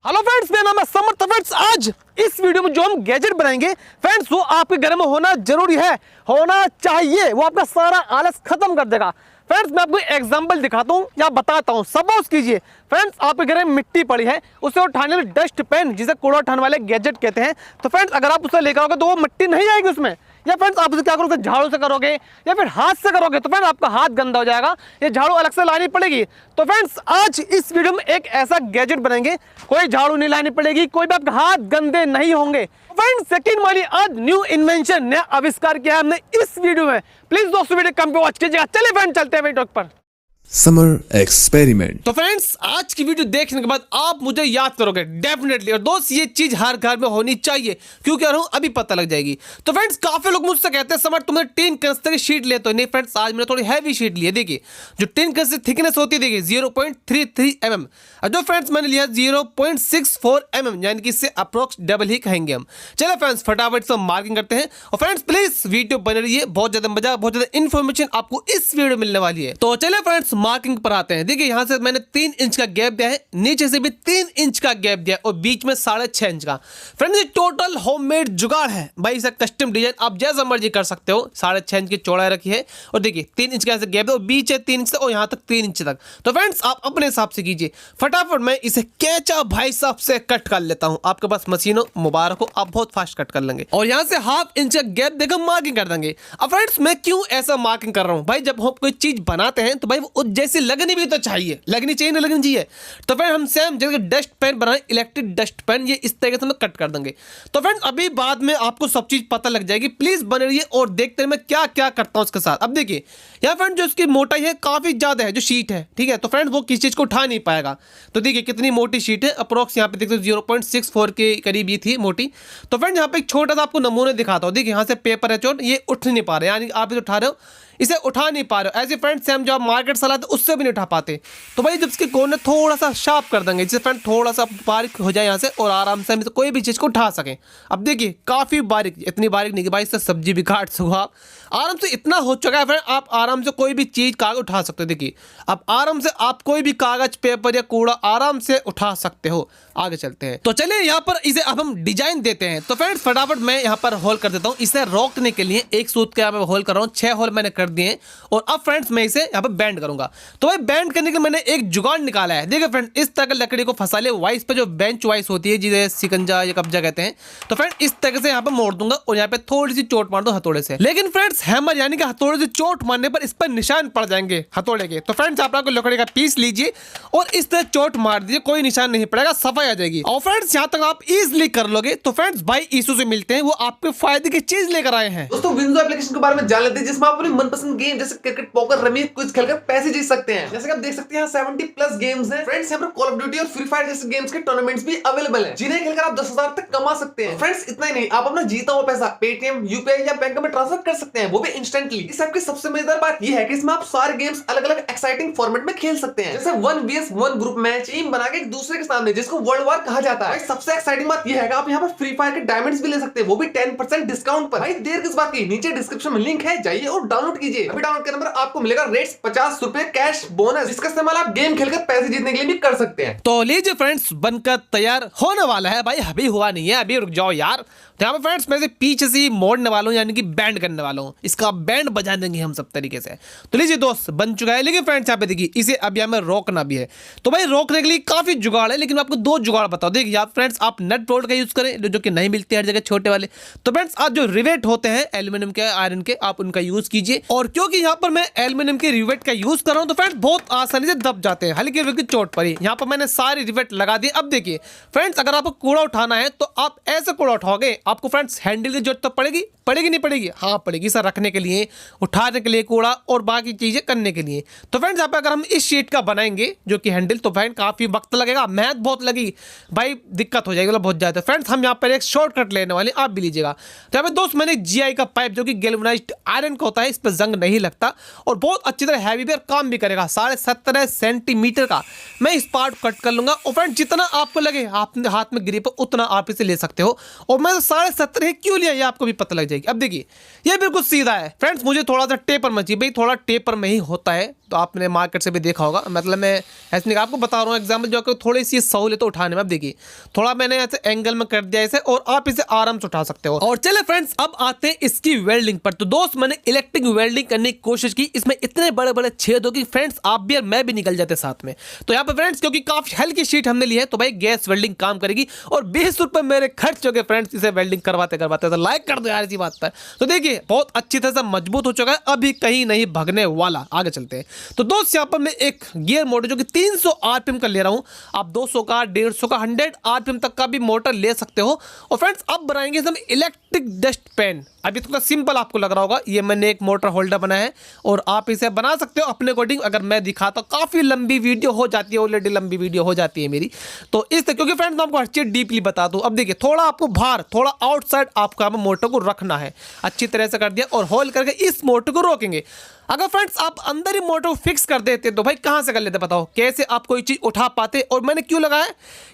Hello friends, मेरा नाम है समर। तो फ्रेंड्स, आज इस वीडियो में जो हम गैजेट बनाएंगे फ्रेंड्स, वो आपके घर में होना जरूरी है, होना चाहिए। वो आपका सारा आलस खत्म कर देगा। फ्रेंड्स, मैं आपको एग्जांपल दिखाता हूँ या बताता हूँ। सपोज कीजिए फ्रेंड्स, आपके घर में मिट्टी पड़ी है, उसे उठाने वाले डस्ट पेन, जिसे कूड़ा उठाने वाले गैजेट कहते हैं। तो फ्रेंड्स, अगर आप उसे लेकर आओगे तो वो मिट्टी नहीं आएगी उसमें। या फ्रेंड्स, आप उसे क्या करोगे, झाड़ू से करोगे या फिर हाथ से करोगे तो फ्रेंड्स आपका हाथ गंदा हो जाएगा, ये झाड़ू अलग से लानी पड़ेगी। तो फ्रेंड्स, आज इस वीडियो में एक ऐसा गैजेट बनाएंगे, कोई झाड़ू नहीं लानी पड़ेगी, कोई भी आपके हाथ गंदे नहीं होंगे। फ्रेंड्स, सेकंड वाली आज न्यू इन्वेंशन, नया आविष्कार किया है हमने इस वीडियो में। प्लीज दोस्तों वीडियो कम पे वॉच कीजिएगा। चलिए फ्रेंड्स, चलते हैं वीडियो पर। Summer experiment. तो फ्रेंड्स, आज की वीडियो देखने के बाद आप मुझे याद करोगे डेफिनेटली। और दोस्त, ये चीज हर घर में होनी चाहिए, क्यों कह रहा हूं अभी पता लग जाएगी। तो फ्रेंड्स, काफी लोग मुझसे कहते हैं समर तुमने 3 कंस्टर की शीट ले, तो नहीं फ्रेंड्स, आज मैंने थोड़ी हैवी शीट ली है। देखिए, जो 3 कंस्टर थिकनेस होती है, देखिए 0.33 mm, और जो फ्रेंड्स मैंने लिया 0.64 mm, यानी कि इससे अप्रोक्स डबल ही कहेंगे हम। चलो फ्रेंड्स, फटाफट से मार्किंग करते हैं। और फ्रेंड्स, प्लीज वीडियो बने रहिए, बहुत ज्यादा मजा, बहुत ज्यादा इन्फॉर्मेशन आपको इस वीडियो मिलने वाली है। तो चले फ्रेंड्स, मार्किंग पर आते हैं। देखिए, यहां से मैंने 3 इंच का गैप दिया है, नीचे से भी 3 इंच का गैप दिया है, और बीच में 6.5 इंच का। फ्रेंड्स, ये टोटल होममेड जुगाड़ है भाई। इसे कस्टम डिजाइन आप जैसा मर्जी कर सकते हो। 6.5 इंच की चौड़ाई रखी है, और देखिए 3 इंच का ऐसे गैप है, और बीच है 3 इंच तक, और यहां तक 3 इंच तक। तो फ्रेंड्स, आप अपने हिसाब से कीजिए। फटाफट मैं इसे कैचा भाई साहब से कट कर लेता हूं। आपके पास मशीनों मुबारक हो, आप बहुत फास्ट कट कर लेंगे। और यहां से 1/2 इंच का गैप देकर मार्किंग कर देंगे। अब फ्रेंड्स, मैं क्यों ऐसा मार्किंग कर रहा हूं भाई, जब हम कोई चीज बनाते हैं तो भाई वो जैसी लगनी भी तो चाहिए, लगनी चाहिए ना लगनी चाहिए। तो फ्रेंड, हम सेम जैसे डस्ट पेन बनाए, इलेक्ट्रिक डस्ट पेन, ये इस तरीके से हम कट कर देंगे। तो फ्रेंड, अभी बाद में आपको सब चीज पता लग जाएगी। प्लीज बने रहिए और देखते रहिए मैं क्या क्या करता हूं उसके साथ। अब देखिए यहाँ फ्रेंड, जो इसकी मोटाई है काफी ज्यादा है, जो शीट है, ठीक है। तो फ्रेंड, वो किसी चीज को उठा नहीं पाएगा। तो देखिए कितनी मोटी शीट है, अप्रोक्स यहाँ पे देखते 0.64 के करीब ये थी मोटी। तो फ्रेंड, यहाँ पे एक छोटा सा आपको नमूने दिखाता हूँ। देखिए, यहाँ से पेपर है चोट, ये उठ नहीं पा रहे, यानी आप इसे उठा रहे हो, इसे उठा नहीं पा रहे हो। ऐसे फ्रेंड्स से हम जो आप मार्केट से लाते उससे भी नहीं उठा पाते। तो भाई, जब इसके कोने थोड़ा सा शार्प कर देंगे, जिससे फ्रेंड थोड़ा सा बारीक हो जाए यहाँ से, और आराम से हम इसे कोई भी चीज़ को उठा सकें। अब देखिए काफ़ी बारीक, इतनी बारीक नहीं कि भाई इससे सब्जी भी काट सको आप। आराम से इतना हो चुका है फ्रेंड, आप आराम से कोई भी चीज़ कागज उठा सकते हो। देखिए, अब आराम से आप कोई भी कागज, पेपर या कूड़ा आराम से उठा सकते हो। आगे चलते हैं। तो चलिए यहाँ पर इसे अब हम डिजाइन देते हैं। तो फ्रेंड्स, फटाफट मैं यहाँ पर होल कर देता हूँ। इसे रोकने के लिए एक सूत का मैं होल कर रहा हूँ, 6 होल मैंने कर दिए। और अब फ्रेंड्स, मैं इसे यहाँ पर बैंड करूंगा। तो भाई, बैंड करने के लिए मैंने एक जुगाड़ निकाला है। देखिए फ्रेंड, इस तरह की लकड़ी को फंसा ले वाइस पे, जो बेंच वाइस होती है, जिसे सिकंजा या कब्जा कहते हैं। तो फ्रेंड, इस तरह से यहाँ पर मोड़ दूंगा, और यहाँ पे थोड़ी सी चोट मार दो हथौड़े से। लेकिन फ्रेंड्स, हैमर यानी कि हथौड़े से चोट मारने पर इस पर निशान पड़ जाएंगे हथौड़े के। तो फ्रेंड्स, आप लोग लकड़ी का पीस लीजिए और इस तरह चोट मार दीजिए, कोई निशान नहीं पड़ेगा, सफाई आ जाएगी। और फ्रेंड्स, यहाँ तक आप इजिली कर लोगे। तो फ्रेंड्स, भाई ईशू से मिलते हैं, वो आपके फायदे की चीज लेकर आए हैं। दोस्तों, विंडो एप्लीकेशन के बारे में जान लेते हैं, जिसमें आप अपनी मनपसंद गेम जैसे क्रिकेट, पोकर, रमी, कुछ खेलकर पैसे जीत सकते हैं। जैसे कि आप देख सकते हैं, 70+ गेम्स हैं फ्रेंड्स। यहाँ पर कॉल ऑफ ड्यूटी और फ्री फायर जैसे गेम्स के टूर्नामेंट्स भी अवेलेबल हैं, जिन्हें खेलकर आप 10,000 तक कमा सकते हैं। फ्रेंड्स, इतना ही नहीं, आप अपना जीता हुआ पैसा पेटीएम, यूपीआई या बैंक में ट्रांसफर कर सकते हैं, वो भी इंस्टेंटली। इस ऐप की सबसे मजेदार बात यह है कि इसमें आप सारे गेम्स अलग अलग एक्साइटिंग फॉर्मेट में खेल सकते हैं, जैसे 1vs1 ग्रुप मैच, टीम बना के एक दूसरे के सामने, जिसको वर्ल्ड वार कहा जाता है। सबसे एक्साइटिंग बात यह है कि आप यहाँ पर फ्री फायर के डायमंड्स भी ले सकते हैं, वो भी 10% डिस्काउंट पर। भाई, देर किस बात की, नीचे डिस्क्रिप्शन में लिंक है, जाइए और डाउनलोड कीजिए। अभी डाउनलोड करने पर आपको मिलेगा रेट्स 50 रुपए कैश बोनस, जिसका इस्तेमाल आप गेम खेलकर पैसे जीतने के लिए भी कर सकते हैं। तो लीजिए फ्रेंड्स, बनकर तैयार होने वाला है। भाई, अभी हुआ नहीं है, अभी रुक जाओ यार। तो यहाँ पे फ्रेंड्स, मैं इसे पीछे से मोड़ने वाला हूँ, यानी कि बैंड करने वाला हूँ। इसका बैंड बजा देंगे हम सब तरीके से। तो लीजिए दोस्त, बन चुका है। लेकिन फ्रेंड्स, यहाँ पे देखिए, इसे अब यहाँ में रोकना भी है। तो भाई, रोकने के लिए काफी जुगाड़ है, लेकिन आपको 2 जुगाड़ बताओ। देखिए आप फ्रेंड्स, आप नट बोल्ट का यूज करें, जो कि नहीं मिलते हर जगह, छोटे वाले। तो फ्रेंड्स, आज जो रिवेट होते हैं एल्यूमिनियम के, आयरन के, आप उनका यूज कीजिए। और क्योंकि यहाँ पर मैं एल्यूमिनियम के रिवेट का यूज कर रहा हूँ, तो फ्रेंड्स बहुत आसानी से दब जाते हैं, हल्की हल्की चोट पड़ी। यहाँ पर मैंने सारी रिवेट लगा दी। अब देखिए फ्रेंड्स, अगर आपको कूड़ा उठाना है तो आप ऐसे कूड़ा उठाओगे, आपको फ्रेंड्स हैंडल की जरूरत तो पड़ेगी, पड़ेगी नहीं पड़ेगी? हाँ पड़ेगी सर, रखने के लिए, उठाने के लिए कूड़ा और बाकी चीजें करने के लिए। तो फ्रेंड्स, यहाँ पे अगर हम इस शीट का बनाएंगे जो कि हैंडल, तो फ्रेंड काफी वक्त लगेगा, मेहनत बहुत लगेगी भाई, दिक्कत हो जाएगी, मतलब बहुत ज्यादा। फ्रेंड्स, हम यहाँ पर एक शॉर्टकट लेने वाले, आप भी लीजिएगा। तो यहाँ पे दोस्त, मैंने जीआई का पाइप, जो कि गैल्वेनाइज्ड आयरन का होता है, इस पर जंग नहीं लगता और बहुत अच्छी तरह हैवी भी और काम भी करेगा। 17.5 सेंटीमीटर का मैं इस पार्ट कट कर लूंगा। और फ्रेंड, जितना आपको लगे आपने हाथ में ग्रिप उतना आप इसे ले सकते हो। और मैं 17.5 क्यों लिया, ये आपको भी पता लग जाएगी। अब देखिए, ये बिल्कुल सीधा है फ्रेंड्स, मुझे थोड़ा सा टेपर में चाहिए भाई, थोड़ा टेपर में ही होता है, तो आपने मार्केट से भी देखा होगा, मतलब मैं ऐसे नहीं आपको बता रहा हूँ एग्जाम्पल जो कि थोड़ी सी सहूलियत उठाने में। अब देखिए थोड़ा मैंने ऐसे एंगल में कर दिया इसे और आप इसे आराम से उठा सकते हो। और चले फ्रेंड्स अब आते हैं इसकी वेल्डिंग पर। तो दोस्त मैंने इलेक्ट्रिक वेल्डिंग करने की कोशिश की, इसमें इतने बड़े बड़े छेद हो कि फ्रेंड्स आप भी और मैं भी निकल जाते साथ में। तो यहाँ पे फ्रेंड्स क्योंकि काफी हल्की शीट हमने ली है तो भाई गैस वेल्डिंग काम करेगी और 20 रुपए मेरे खर्च हो गए फ्रेंड्स इसे वेल्डिंग करवाते करवाते। तो लाइक कर दो यार इसी बात पर। तो देखिए बहुत अच्छी तरह से मजबूत हो चुका है, अभी कहीं नहीं भगने वाला। आगे चलते हैं। तो दोस्त यहाँ पर मैं एक गियर मोटर जो कि 300 आरपीएम का ले रहा हूं, आप 200 का 150 का 100 आरपीएम तक का भी मोटर ले सकते हो। और फ्रेंड्स अब बनाएंगे हम इलेक्ट्रिक डस्ट पैन। अभी थोड़ा सिंपल आपको लग रहा होगा, ये मैंने एक मोटर होल्डर बनाया है और आप इसे बना सकते हो अपने अकॉर्डिंग। अगर मैं दिखाता हूं काफी लंबी वीडियो हो जाती है, ऑलरेडी लंबी वीडियो हो जाती है मेरी, तो इस क्योंकि फ्रेंड्स मैं आपको हर चीज डीपली बता दूं। अब देखिए थोड़ा आपको बाहर थोड़ा आउटसाइड आपको मोटर को रखना है, अच्छी तरह से कर दिया और होल्ड करके इस मोटर को रोकेंगे। अगर फ्रेंड्स आप अंदर ही मोटर को फिक्स कर देते तो भाई कहां से कर लेते, बताओ कैसे आप कोई चीज उठा पाते। और मैंने क्यों लगाया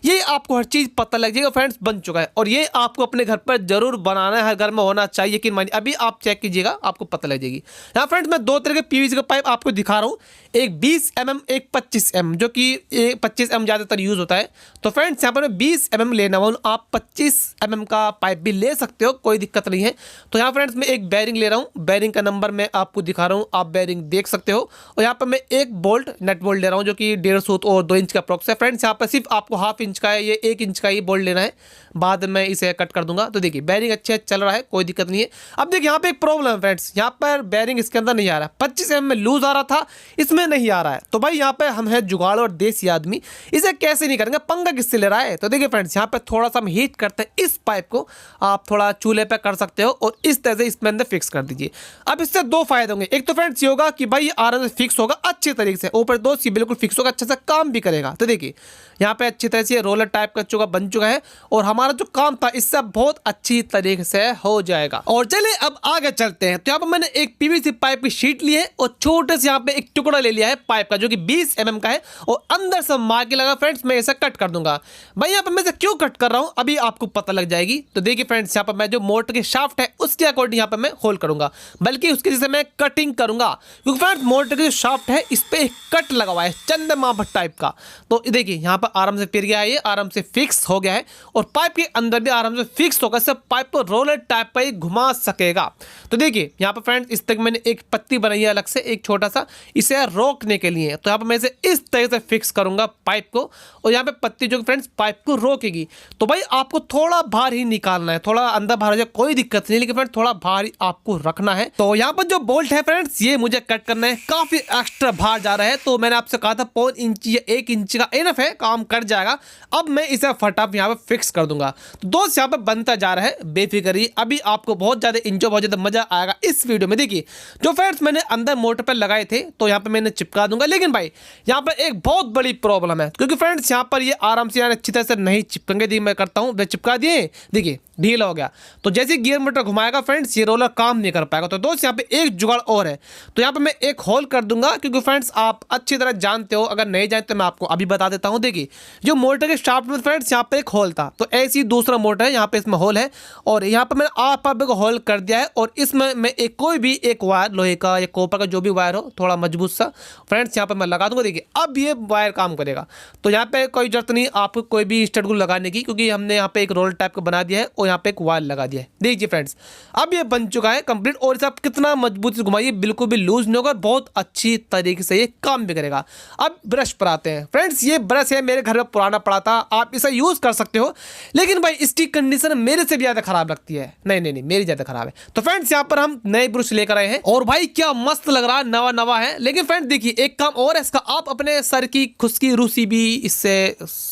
ये आपको हर चीज पता लग जाएगा फ्रेंड्स, बन चुका है और ये आपको अपने घर पर जरूर बनाना है, हर घर में होना चाहिए कि मानिए। अभी आप चेक कीजिएगा आपको पता लग जाएगी। यहाँ फ्रेंड्स मैं दो तरह के पीवीसी का पाइप आपको दिखा रहा हूँ, एक 20 mm एक 25 mm, जो कि 25 mm ज़्यादातर यूज़ होता है। तो फ्रेंड्स यहाँ पर मैं 20 mm लेना हूँ, आप 25 mm का पाइप भी ले सकते हो, कोई दिक्कत नहीं है। तो यहाँ फ्रेंड्स मैं एक बैरिंग ले रहा हूँ, बैरिंग का नंबर मैं आपको दिखा रहा हूँ, आप बैरिंग देख सकते हो। और यहाँ पर मैं एक बोल्ट नट बोल्ट ले रहा हूँ जो कि 150 और 2 इंच का अप्रॉक्स है। फ्रेंड्स यहाँ पर सिर्फ आपको ½ इंच का है, ये 1 इंच का ही बोल्ट लेना है, बाद में इसे कट कर दूंगा। तो देखिए बैरिंग अच्छे चल रहा है, कोई दिक्कत नहीं है। अब देखिए यहाँ पे एक प्रॉब्लम है फ्रेंड्स, यहाँ पर बैरिंग इसके अंदर नहीं आ रहा है, 25 mm में लूज आ रहा था, इसमें नहीं आ रहा है। तो भाई यहाँ पे हम है जुगाड़ और देसी आदमी, इसे कैसे नहीं करेंगे, पंगा किससे ले रहा है। तो देखिए फ्रेंड्स यहाँ पे थोड़ा सा हम हीट करते हैं इस पाइप को, आप थोड़ा चूल्हे पे कर सकते हो और इस तरह से इसमें अंदर फिक्स कर दीजिए। अब इससे दो फायदे होंगे, एक तो फ्रेंड्स ये होगा कि भाई आराम से फिक्स होगा अच्छे तरीके से, ऊपर दोस्त ये बिल्कुल फिक्स होगा, अच्छे से काम भी करेगा। तो देखिए यहाँ पे अच्छी तरह से रोलर टाइप का चुका बन चुका है और हमारा जो काम था इससे बहुत अच्छी तरीके से हो जाएगा। और चलिए अब आगे चलते हैं। तो यहाँ पर मैंने एक पीवीसी पाइप की शीट ली है और छोटे से यहाँ पे एक टुकड़ा ले लिया है पाइप का जो कि 20 mm का है और अंदर से मार के लगा फ्रेंड्स मैं इसे कट कर दूंगा। भाई यहाँ पर मैं इसे क्यों कट कर रहा हूँ अभी आपको पता लग जाएगी। तो देखिए फ्रेंड्स यहाँ पर मैं जो मोटर के शाफ्ट है उसके अकॉर्डिंग यहाँ पर मैं होल्ड करूंगा, बल्कि उसके जैसे मैं कटिंग करूंगा, क्योंकि फ्रेंड्स मोटर के जो शाफ्ट है इस पे एक कट लगा हुआ है चंद्रमा भट्ट टाइप का। तो देखिए यहाँ पर आराम से फिर गया है, ये आराम से फिक्स हो गया है और पाइप के अंदर भी आराम से फिक्स होगा, इससे पाइप को रोलर टाइप पर ही घुमा सकेगा। तो देखिए यहाँ पर फ्रेंड्स इस तक मैंने एक पत्ती बनाई है अलग से, एक छोटा सा, इसे रोकने के लिए। तो यहाँ पर मैं इसे इस तरह से फिक्स करूंगा पाइप को और यहाँ पे पत्ती जो फ्रेंड्स पाइप को रोकेगी। तो भाई आपको थोड़ा बाहर ही निकालना है, थोड़ा अंदर बाहर हो जाए कोई दिक्कत नहीं, लेकिन फ्रेंड्स थोड़ा बाहर ही आपको रखना है। तो यहाँ पर जो बोल्ट है फ्रेंड्स ये मुझे कट करना है, काफी एक्स्ट्रा बाहर जा रहा है। तो मैंने आपसे कहा था 5 इंच या 1 इंच का इनफ है, काम कर जाएगा। अब मैं इसे फटाफट यहाँ पे फिक्स कर दूंगा। तो दोस्त यहाँ पे बनता जा रहा है, बेफिक्र ही, अभी आपको बहुत ज्यादा इंजॉय बहुत ज्यादा मजा आएगा इस वीडियो में। देखिए जो फ्रेंड्स मैंने अंदर मोटर पर लगाए थे तो यहाँ पे मैंने चिपका दूंगा, लेकिन भाई यहाँ पर एक बहुत बड़ी प्रॉब्लम है, क्योंकि फ्रेंड्स यहाँ पर ये आराम से अच्छी तरह से नहीं चिपकेंगे। देखिए मैं करता हूँ, चिपका दिए, देखिए ढीला हो गया। तो जैसे गियर मोटर घुमाएगा फ्रेंड्स ये रोलर काम नहीं कर पाएगा। तो दोस्त यहाँ पे एक जुगाड़ और है, तो यहाँ पे मैं एक होल कर दूंगा, क्योंकि फ्रेंड्स आप अच्छी तरह जानते हो, अगर नहीं जानते तो मैं आपको अभी बता देता हूँ। देखिए जो मोटर के शाफ्ट में फ्रेंड्स यहाँ पे एक होल था, तो ऐसी दूसरा मोटर है, यहाँ पे इसमें होल है और यहाँ पे मैंने आप को होल कर दिया है और इसमें मैं एक कोई भी एक वायर लोहे का या कॉपर का जो भी वायर हो थोड़ा मजबूत सा फ्रेंड्स यहाँ पे मैं लगा दूंगा। देखिए अब ये वायर काम करेगा। तो यहाँ पे कोई जरूरत नहीं आपको कोई भी स्टड ग्लू लगाने की, क्योंकि हमने यहाँ पे एक रोल टाइप का बना दिया है और यहाँ पे एक वायर लगा दिया है। देखिए फ्रेंड्स अब ये बन चुका है कंप्लीट और इसे आप कितना मजबूत से घुमाइए, बिल्कुल भी लूज नहीं होगा, बहुत अच्छी तरीके से ये काम भी करेगा। अब ब्रश पर आते हैं फ्रेंड्स, ये ब्रश है मेरे घर में पुराना पड़ा था, आप इसे यूज कर सकते हो, लेकिन भाई इसकी कंडीशन मेरे से भी ज्यादा खराब लगती है। नहीं मेरी ज्यादा खराब है। तो फ्रेंड्स यहाँ पर हम नए ब्रश लेकर आए हैं और भाई क्या मस्त लग रहा है, नवा नवा है। लेकिन फ्रेंड्स देखिए एक काम और है इसका, आप अपने सर की खुश्की रूसी भी इससे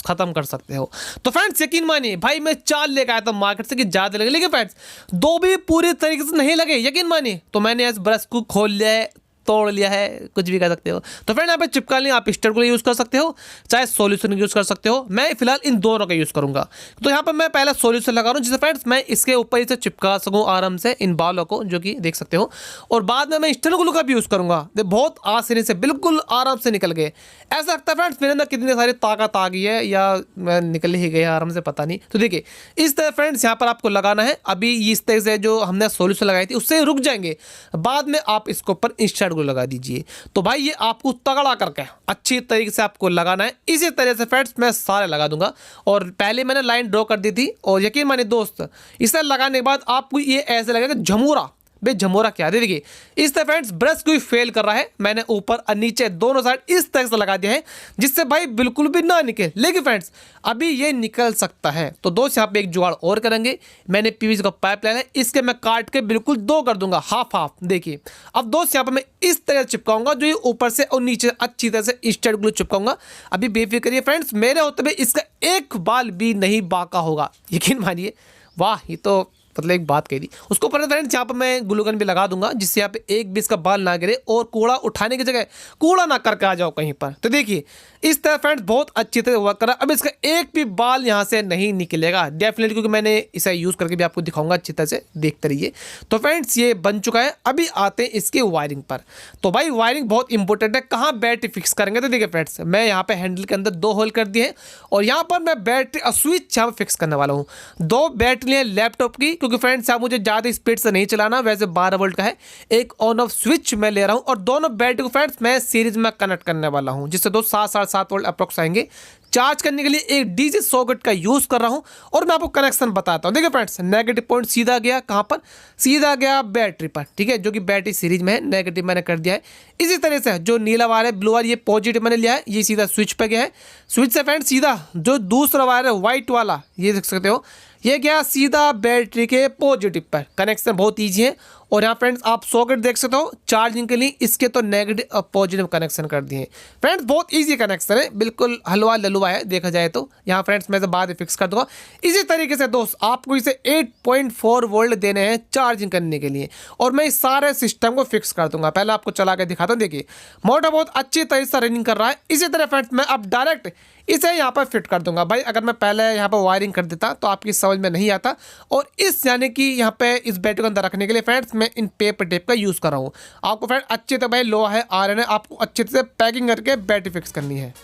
खत्म कर सकते हो। तो फ्रेंड्स यकीन मानिए भाई मैं 4 लेकर आया था मार्केट से कि ज्यादा लगे, लेकिन फ्रेंड्स 2 भी पूरी तरीके से नहीं लगे, यकीन मानिए। तो मैंने इस ब्रश को खोल लिया है, तोड़ लिया है, कुछ भी कर सकते हो। तो फ्रेंड यहाँ पे चिपका लिया, आप स्टर को यूज कर सकते हो, चाहे सॉल्यूशन यूज कर सकते हो। मैं फिलहाल इन दोनों का यूज करूंगा। तो यहाँ पर मैं पहले सॉल्यूशन लगा रहा हूँ, जिससे फ्रेंड्स मैं इसके ऊपर इसे चिपका सकूँ आराम से इन बालों को, जो कि देख सकते हो। और बाद में मैं स्टर ग्लू का भी यूज करूंगा, बहुत आसानी से बिल्कुल आराम से निकल गए। ऐसा लगता है फ्रेंड्स मेरे अंदर कितनी सारी ताकत आ गई है, या मैं निकल ही गया आराम से, पता नहीं। तो देखिए इस तरह फ्रेंड्स यहाँ पर आपको लगाना है। अभी इस तरह से जो हमने सॉल्यूशन लगाई थी उससे रुक जाएंगे, बाद में आप इसके ऊपर स्टर ग्लू लगा दीजिए। तो भाई ये आपको तगड़ा करके अच्छी तरीके से आपको लगाना है। इसी तरह से फ्रेंड्स मैं सारे लगा दूंगा, और पहले मैंने लाइन ड्रॉ कर दी थी, और यकीन मानिए दोस्त इसे लगाने के बाद आपको ये ऐसे लगेगा झमूरा। भाई झमोरा क्या है, देखिए इस तरह फ्रेंड्स ब्रश कोई फेल कर रहा है, मैंने ऊपर और नीचे दोनों साइड इस तरह से लगा दिया है जिससे भाई बिल्कुल भी ना निकले। लेकिन फ्रेंड्स अभी ये निकल सकता है, तो दोस्त यहाँ पे एक जुगाड़ और करेंगे। मैंने पीवीसी का पाइप लेना है, इसके मैं काट के बिल्कुल दो कर दूंगा, हाफ हाफ। देखिए अब दोस्त यहाँ पर मैं इस तरह चिपकाऊंगा, जो ये ऊपर से और नीचे अच्छी तरह से स्ट्रेट ग्लू चिपकाऊंगा। अभी बेफिक्र करिए फ्रेंड्स, मेरे होते हुए इसका एक बाल भी नहीं बाका होगा, यकीन मानिए। वाह, ये तो मतलब एक बात कही थी उसको पर फ्रेंड्स। यहाँ पर मैं ग्लूगन भी लगा दूंगा जिससे यहाँ पे एक भी इसका बाल ना गिरे, और कूड़ा उठाने की जगह कूड़ा ना करके आ जाओ कहीं पर। तो देखिए इस तरह फ्रेंड्स बहुत अच्छी तरह वर्क करा। अब इसका एक भी बाल यहाँ से नहीं निकलेगा डेफिनेटली, क्योंकि मैंने इसे यूज़ करके भी आपको दिखाऊंगा अच्छी तरह से, देखते रहिए। तो फ्रेंड्स ये बन चुका है। अभी आते हैं इसके वायरिंग पर। तो भाई वायरिंग बहुत इंपॉर्टेंट है, कहाँ बैटरी फिक्स करेंगे। तो देखिए फ्रेंड्स मैं यहाँ पे हैंडल के अंदर 2 होल कर दिए हैं, और यहाँ पर मैं बैटरी स्विच यहाँ पर फिक्स करने वाला हूँ। 2 बैटरी है लैपटॉप की, क्योंकि फ्रेंड्स आप मुझे ज़्यादा स्पीड से नहीं चलाना, वैसे 12 वोल्ट का है। एक ऑन ऑफ स्विच मैं ले रहा हूँ, और दोनों बैटरी को फ्रेंड्स मैं सीरीज में कनेक्ट करने वाला हूँ, जिससे 7.5 वोल्ट अप्रोक्स आएंगे। चार्ज करने के लिए एक डीसी सॉकेट का यूज कर रहा हूं, और मैं आपको कनेक्शन बताता हूं। देखिए फ्रेंड्स नेगेटिव पॉइंट सीधा गया कहां पर, सीधा गया बैटरी पर, ठीक है, जो कि बैटरी सीरीज में है। नेगेटिव मैंने कर दिया है। इसी तरह से जो नीला वायर है, ब्लू वायर, ये पॉजिटिव मैंने लिया है, ये सीधा स्विच पे गया है। स्विच से फ्रेंड्स सीधा जो दूसरा वायर है व्हाइट वाला, ये देख सकते हो, ये गया सीधा बैटरी के पॉजिटिव पर। कनेक्शन बहुत ईजी है। और यहाँ फ्रेंड्स आप सॉकेट देख सकते हो चार्जिंग के लिए, इसके तो नेगेटिव और पॉजिटिव कनेक्शन कर दिए हैं। फ्रेंड्स बहुत इजी कनेक्शन है, बिल्कुल हलवा ललुआ है देखा जाए तो। यहाँ फ्रेंड्स मैं बाद में फिक्स कर दूंगा। इसी तरीके से दोस्त आपको इसे 8.4 वोल्ट देने हैं चार्जिंग करने के लिए, और मैं इस सारे सिस्टम को फिक्स कर दूंगा। पहले आपको चला के दिखाता हूँ। देखिए मोटर बहुत अच्छी तरह से रनिंग कर रहा है। इसी तरह फ्रेंड्स मैं अब डायरेक्ट इसे यहाँ पर फिट कर दूंगा। भाई अगर मैं पहले यहाँ पर वायरिंग कर देता तो आपकी समझ में नहीं आता। और इस यानी कि यहाँ पे इस बैटरी को अंदर रखने के लिए फ्रेंड्स मैं इन पेपर टेप का यूज़ कर रहा हूँ। आपको फ्रेंड अच्छे से भाई लोहा है, आयरन है, आपको अच्छे से पैकिंग करके बैटरी फिक्स करनी है।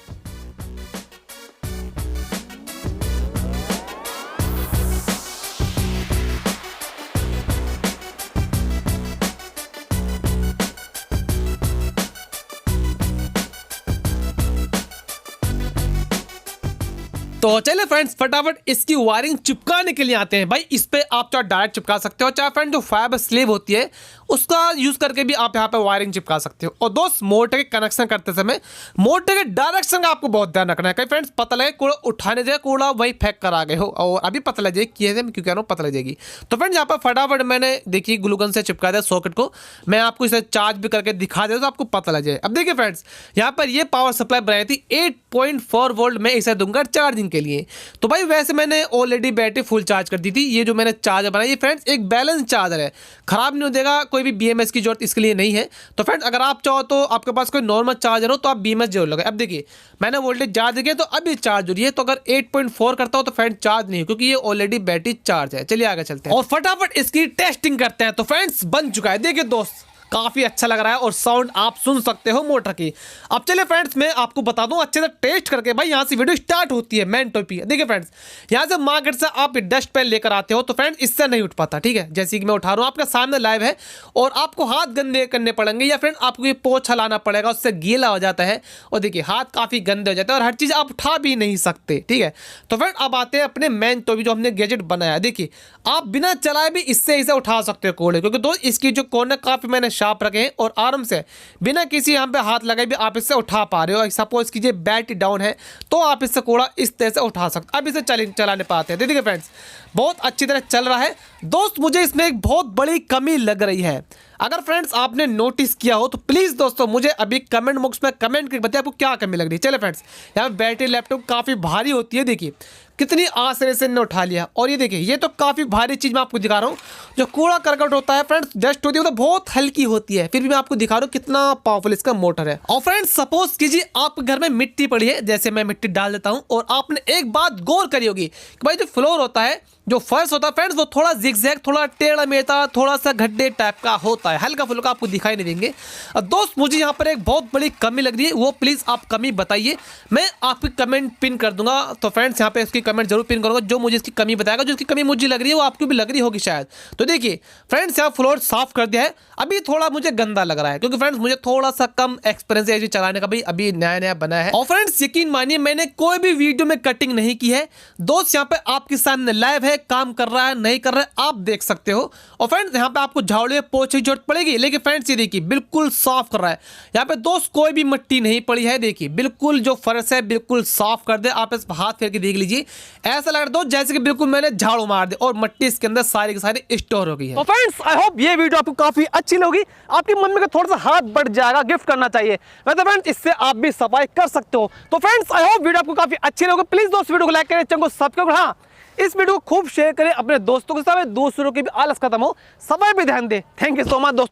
तो चलिए फ्रेंड्स फटाफट इसकी वायरिंग चिपकाने के लिए आते हैं। भाई इस पे आप चाहे डायरेक्ट चिपका सकते हो, चाहे फ्रेंड जो फाइबर स्लीव होती है उसका यूज करके भी आप यहाँ पे वायरिंग चिपका सकते हो। और दोस्त मोटर के कनेक्शन करते समय मोटर के डायरेक्शन का आपको बहुत ध्यान रखना है। कई फ्रेंड्स पता लगे कूड़ा उठाने जाए, कूड़ा वही फेंक कर आ गए हो, और अभी पता लग जाएगी किए मैं क्यों कह रहा हूँ, पता लग जाएगी। तो फ्रेंड्स यहाँ पर फटाफट मैंने देखिए ग्लूगन से चिपका दिया सॉकेट को। मैं आपको इसे चार्ज भी करके दिखा देता तो आपको पता लग जाए। अब देखिए फ्रेंड्स यहाँ पर ये पावर सप्लाई बनाई थी 8.4 वोल्ट में इसे दूंगा चार्जिंग के लिए। तो भाई वैसे मैंने ऑलरेडी बैटरी फुल चार्ज कर दी थी। ये जो मैंने चार्जर बनाया ये फ्रेंड्स एक बैलेंस चार्जर है, खराब नहीं हो देगा, कोई भी बीएमएस की जरूरत इसके लिए नहीं है। तो फ्रेंड्स अगर आप चाहो तो आपके पास कोई नॉर्मल चार्जर हो तो आप बीएमएस जरूर लगाए। अब देखिए मैंने वोल्टेज ज़्यादा दिया तो अभी चार्ज हो रही है, तो अगर 8.4 करता हो तो फ्रेंड चार्ज नहीं, क्योंकि ये ऑलरेडी बैटरी चार्ज है। चलिए आगे चलते हैं और फटाफट इसकी टेस्टिंग करते हैं। तो फ्रेंड्स बन चुका है, देखिए दोस्त काफी अच्छा लग रहा है और साउंड आप सुन सकते हो मोटर की। अब चलिए फ्रेंड्स मैं आपको बता दूं अच्छे से टेस्ट करके। भाई यहां से वीडियो स्टार्ट होती है मेन टॉपिक। देखिए फ्रेंड्स यहां से मार्केट से आप डस्ट पेन लेकर आते हो तो फ्रेंड्स इससे नहीं उठ पाता, ठीक है। जैसे कि मैं उठा रहा हूं आपके सामने लाइव है, और आपको हाथ गंदे करने पड़ेंगे या फ्रेंड आपको ये पोछा लाना पड़ेगा, उससे गीला हो जाता है और देखिए हाथ काफी गंदे हो जाते हैं और हर चीज आप उठा भी नहीं सकते, ठीक है। तो फ्रेंड अब आते हैं अपने मेन टॉपिक जो हमने गैजेट बनाया। देखिए आप बिना चलाए भी इससे इसे उठा सकते हो कोड़े, क्योंकि दोस्त इसकी जो कॉर्नर काफी मैंने शार्प रखे हैं और आराम से बिना किसी यहाँ पे हाथ लगाए भी आप इससे उठा पा रहे हो। सपोज कीजिए बैटरी डाउन है तो आप इससे कूड़ा इस तरह से उठा सकते, अब इसे चलाने पाते हैं। देखिए फ्रेंड्स बहुत अच्छी तरह चल रहा है। दोस्त मुझे इसमें एक बहुत बड़ी कमी लग रही है। अगर फ्रेंड्स आपने नोटिस किया हो तो प्लीज़ दोस्तों मुझे अभी कमेंट बॉक्स में कमेंट करके बताइए आपको क्या कमी लग रही है। चले फ्रेंड्स यहाँ बैटरी लैपटॉप काफ़ी भारी होती है, देखिए कितनी आसानी से इन्होंने उठा लिया। और ये देखिए ये तो काफ़ी भारी चीज़ मैं आपको दिखा रहा हूँ। जो कूड़ा करकट होता है फ्रेंड्स डस्ट होती है वो तो बहुत हल्की होती है, फिर भी मैं आपको दिखा रहा हूँ कितना पावरफुल इसका मोटर है। और फ्रेंड्स सपोज कीजिए आपके घर में मिट्टी पड़ी है, जैसे मैं मिट्टी डाल देता हूँ, और आपने एक बात गौर करी होगी कि भाई जो फ्लोर होता है, जो फर्श होता है फ्रेंड्स वो थोड़ा जिगजैग, थोड़ा टेढ़ा मेढ़ा, थोड़ा सा गड्ढे टाइप का होता है, हल्का फुल्का आपको दिखाई नहीं देंगे। दोस्त मुझे यहाँ पर एक बहुत बड़ी कमी लग रही है, वो प्लीज़ आप कमी बताइए, मैं आपकी कमेंट पिन कर दूंगा। तो फ्रेंड्स यहाँ पे इसकी कमेंट जरूर पिन करूंगा जो मुझे इसकी कमी बताएगा। जो इसकी कमी मुझे लग रही है वो आपको भी लग रही होगी शायद। तो देखिए फ्रेंड्स, यहाँ फ्लोर साफ कर दिया है। अभी थोड़ा मुझे गंदा लग रहा है क्योंकि फ्रेंड्स मुझे थोड़ा सा कम एक्सपीरियंस है चलाने का, भाई अभी नया नया बना है। और फ्रेंड्स यकीन मानिए मैंने कोई भी वीडियो में कटिंग नहीं की है। दोस्त यहाँ पे आपके सामने लाइव है, काम कर रहा है नहीं कर रहा है आप देख सकते हो। और फ्रेंड्स यहाँ पे आपको झाड़ू या पोछे की जरूरत पड़ेगी, लेकिन फ्रेंड्स ये देखिए बिल्कुल साफ कर रहा है। यहाँ पे दोस्त कोई भी मिट्टी नहीं पड़ी है, देखिए बिल्कुल जो फर्श है बिल्कुल साफ कर दे। आप इस हाथ फेर के देख लीजिए, ऐसा लग रहा है दोस्त जैसे कि बिल्कुल मैंने झाड़ू मार दे और मिट्टी इसके अंदर सारी की सारी स्टोर हो गई है। तो फ्रेंड्स आई होप ये वीडियो आपको काफी अच्छी लगी। आपकी मम्मी का थोड़ा सा हाथ बढ़ जाएगा, गिफ्ट करना चाहिए। वैसे फ्रेंड्स इससे आप भी सफाई कर सकते हो। तो फ्रेंड्स आई होप वीडियो आपको काफी अच्छी लगी। प्लीज दोस्त वीडियो को लाइक करें, चैनल को सब्सक्राइब। हाँ, इस वीडियो को खूब शेयर करें अपने दोस्तों के साथ, दूसरों की भी आलस खत्म हो, सफाई पे ध्यान दे। थैंक यू सो मच दोस्तों।